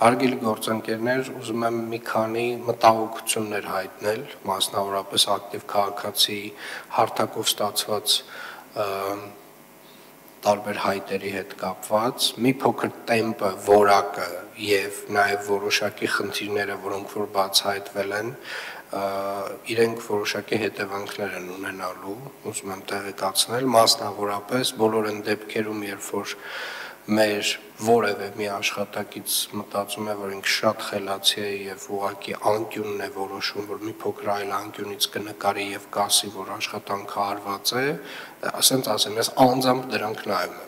Հարգելի գործընկերներ, ուզում եմ մի քանի մտահոգություններ հայտնել, մասնավորապես ակտիվ քաղաքացի հարթակով ստացված տարբեր հայտերի հետ կապված, մի փոքր տեմպը, որակը եւ նաեւ որոշակի խնդիրները, որոնք որ բացահայտվել են, իրենք որոշակի հետևանքներ են ունենալու, ուզում եմ տեղեկացնել, մասնավորապես բոլոր այն դեպքերում, երբ որ մեր որևէ մի աշխատակից մտածում է, որ ինքը շատ խելացի է եւ ուղղակի անկյունն է որոշում, որ մի փոքր այլ անկյունից կնկարի եւ կասի, որ աշխատանքը արված է, ասենց ասեմ, ես անձամբ դրանք նայում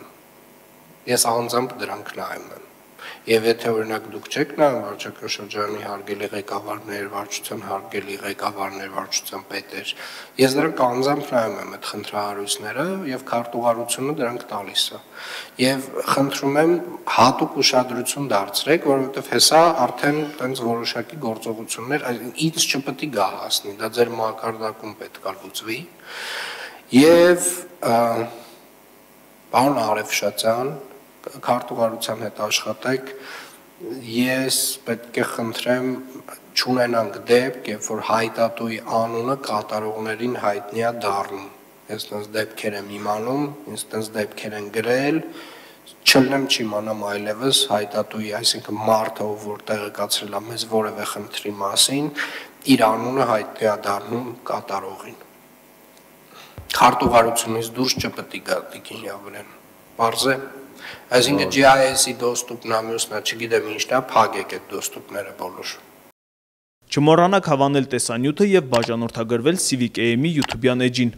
եմ։ Եվ եթե օրինակ դուք չեք նայում վարչական շրջանի հարգելի ղեկավարներ, վարչության պետեր, ես դրանք անձամբ նայում եմ այդ խնդրահարույցները եւ քարտուղարությունը դրանք տալիս է։ Եվ խնդրում եմ հատուկ ուշադրություն դարձրեք, որովհետեւ հեսա արդեն տենց որոշակի գործողություններ ինձ չպետք է գա հասնի, դա ձեր մակարդակում պետք է լուծվի։ Եվ պարոն Արեֆշացյան, քարտուղարության հետ աշխատեք, ես պետք է խնդրեմ չունենանք դեպք, երբ որ հայտատուի անունը կատարողներին հայտնի է դառնում։ Ես տենց դեպքեր եմ իմանում, ինձ տենց դեպքեր են գրել, չլնեմ չիմանամ այլևս հայտատուի, այսինքն մարդը, ով որ տեղեկացրել է մեզ որևէ խնդրի մասին, իր անունը հայտնի է դառնում կատարողին։ Քարտուղարությունից դուրս չպետք է գա տիկին Յավրեն։ Պարզ է։ Այսինքն GIS-ի դոստուպն ամյուսնա, չգիտեմ ինչն է, փակեք այդ դոստուպները բոլոր։ Չմոռանաք հավանել տեսանյութը եւ բաժանորդագրվել Civic AM-ի YouTube-յան էջին։